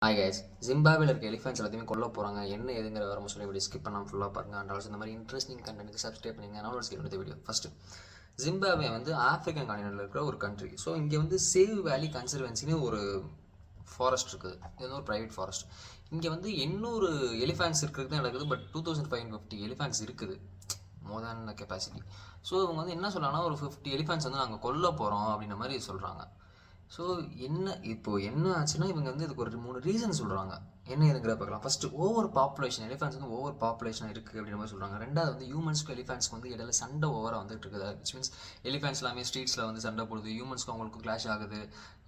Hi guys, ஜிம்பாப்வேல இருக்க elephants எல்லாத்தையுமே கொல்ல போகிறாங்க. என்ன ஏதுங்கிற வர சொல்லி வீடியோ ஸ்கிப் பண்ணாமல் ஃபுல்லாக பாருங்க. அண்ட் ஆல்சோ இந்த மாதிரி இன்ட்ரெஸ்டிங் கண்டென்ட்க்கு சப்ஸ்கிரைப் பண்ணுங்க. நான் ஸ்கிப் இந்த வீடியோ ஃபஸ்ட்டு ஜிம்பாப்வே வந்து ஆஃப்ரிக்கன் காண்டினென்ட்டில் இருக்கிற ஒரு கண்ட்ரி. ஸோ இங்கே வந்து சேவ் வேலி கன்சர்வன்சின்னு ஒரு ஃபாரஸ்ட் இருக்குது. இது வந்து ஒரு ப்ரைவேட் ஃபாரஸ்ட். இங்கே வந்து 800 எலிஃபென்ட்ஸ் இருக்கிறது தான் நடக்குது. பட் 2550 எலிஃபென்ட்ஸ் இருக்குது, மோர் தேன் த கெப்பாசிட்டி. ஸோ இவங்க வந்து என்ன சொல்கிறாங்கன்னா, ஒரு 50 எலிஃபென்ட்ஸ் வந்து நாங்கள் கொல்ல போகிறோம் அப்படின்ற மாதிரி சொல்கிறாங்க. ஸோ என்ன ஆச்சுன்னா, இவங்க வந்து இதுக்கு ஒரு 3 ரீசன் சொல்கிறாங்க. என்ன இதுங்கிற பார்க்கலாம். ஃபஸ்ட்டு ஓவர் பாப்புலேஷன், எலிஃபென்ட்ஸ் வந்து ஓவர் பாப்புலேஷன் இருக்குது அப்படின்ற மாதிரி சொல்கிறாங்க. ரெண்டாவது வந்து ஹியூமன்ஸ்க்கு எலிஃபென்ட்ஸ்க்கு வந்து இடையில சண்டை ஓவராக வந்துட்டு இருக்குது. விச் மீன்ஸ் எலிஃபென்ட்ஸ் எல்லாமே ஸ்ட்ரீட்ஸில் வந்து சண்டை போடுது, ஹியூமன்ஸ்க்கு அவங்களுக்கு கிளாஷ் ஆகுது,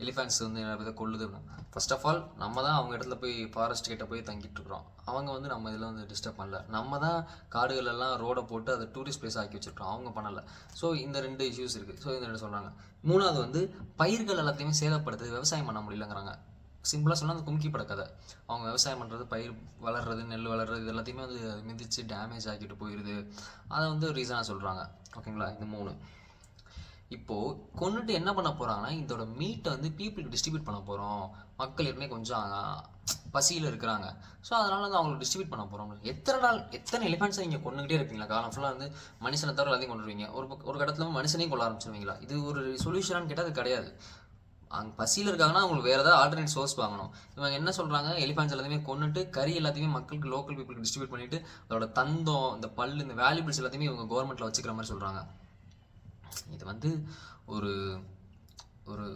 எலிஃபென்ட்ஸ் வந்து நிறைய பேர் கொள்ளுது. ஃபர்ஸ்ட் ஆஃப் ஆல் நம்ம தான் அவங்க இடத்துல போய் ஃபாரஸ்ட் கிட்ட போய் தங்கிட்டு இருக்கிறோம். அவங்க வந்து நம்ம இதில் வந்து டிஸ்டர்ப் பண்ணல. நம்ம தான் காடுகள் எல்லாம் ரோடை போட்டு அதை டூரிஸ்ட் பிளேஸ் ஆக்கி வச்சிருக்கோம், அவங்க பண்ணலை. ஸோ இந்த 2 இஷ்யூஸ் இருக்குது. ஸோ இந்த 2 சொல்கிறாங்க. மூணாவது வந்து பயிர்கள் எல்லாத்தையுமே சேதப்படுத்துது, விவசாயம் பண்ண முடியலங்கிறாங்க. சிம்பிளாக சொன்னால் அந்த கும்கி பட கதை. அவங்க விவசாயம் பண்ணுறது, பயிர் வளர்றது, நெல் வளர்றது, இது எல்லாத்தையுமே வந்து மிதித்து டேமேஜ் ஆக்கிட்டு போயிடுது. அதை வந்து ரீசனாக சொல்கிறாங்க. ஓகேங்களா? இந்த 3 இப்போது கொண்டுட்டு என்ன பண்ண போகிறாங்கன்னா, இதோட மீட்டை வந்து பீப்புளுக்கு டிஸ்ட்ரிபியூட் பண்ண போகிறோம். மக்கள் ஏற்கனவே கொஞ்சம் பசியில் இருக்கிறாங்க. ஸோ அதனால் வந்து அவங்களுக்கு டிஸ்ட்ரிபியூட் பண்ண போகிறோம். எத்தனை எலிஃபென்ட்ஸை நீங்கள் கொண்டுகிட்டே இருப்பீங்களா? காலம் ஃபுல்லாக வந்து மனுஷனை தவிர எல்லாத்தையும் கொண்டுருவீங்க. ஒரு கட்டத்தில் மனுஷனையும் கொள்ள ஆரம்பிச்சிருவீங்களா? இது ஒரு சொல்யூஷனான்னு கேட்டால் அது கிடையாது. அங்கே பசியில் இருக்காங்கன்னா அவங்களுக்கு வேறு ஏதாவது ஆல்டர்னேட் சோர்ஸ் வாங்கணும். இவங்க என்ன சொல்கிறாங்க, எலிஃபென்ட்ஸ் எல்லாத்தையுமே கொண்டுட்டு கறி எல்லாத்தையுமே மக்களுக்கு, லோக்கல் பீப்புளுக்கு டிஸ்ட்ரிபியூட் பண்ணிவிட்டு அதோட தந்தம், இந்த பல், இந்த வேல்யூபிள்ஸ் எல்லாத்தையுமே இவங்க கவர்மெண்ட்டில் வச்சுக்கிற மாதிரி சொல்கிறாங்க. இது வந்து ஒரு ஒரு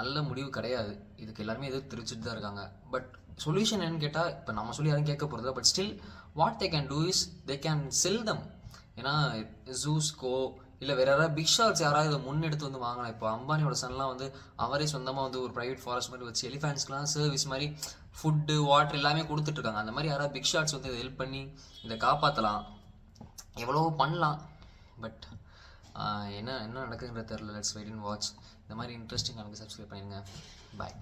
நல்ல முடிவு கிடையாது. இதுக்கு எல்லாருமே எதுவும் தெரிவிச்சுட்டு தான் இருக்காங்க. பட் சொல்யூஷன் என்னன்னு கேட்டால், இப்போ நம்ம சொல்லி யாரும் கேட்க போகிறது. But still what they can do is they can sell them. ஏன்னா ஜூஸ்கோ இல்லை வேறு யாராவது பிக் ஷாட்ஸ் யாராவது இதை முன்னெடுத்து வந்து வாங்கலாம். இப்போ அம்பானியோட சன்லாம் வந்து அவரே சொந்தமாக வந்து ஒரு ப்ரைவேட் ஃபாரஸ்ட் மாதிரி வச்சு எலிஃபென்ட்ஸ்க்குலாம் சர்வீஸ் மாதிரி ஃபுட்டு, வாட்டர் எல்லாமே கொடுத்துட்ருக்காங்க. அந்த மாதிரி யாராவது பிக் ஷாட்ஸ் வந்து இதை ஹெல்ப் பண்ணி இதை காப்பாற்றலாம், எவ்வளோ பண்ணலாம். பட் என்ன நடக்குதுன்ற தெரில. Let's wait and watch. இந்த மாதிரி இன்ட்ரெஸ்டிங் எனக்கு சப்ஸ்கிரைப் பண்ணிடுங்க. பாய்.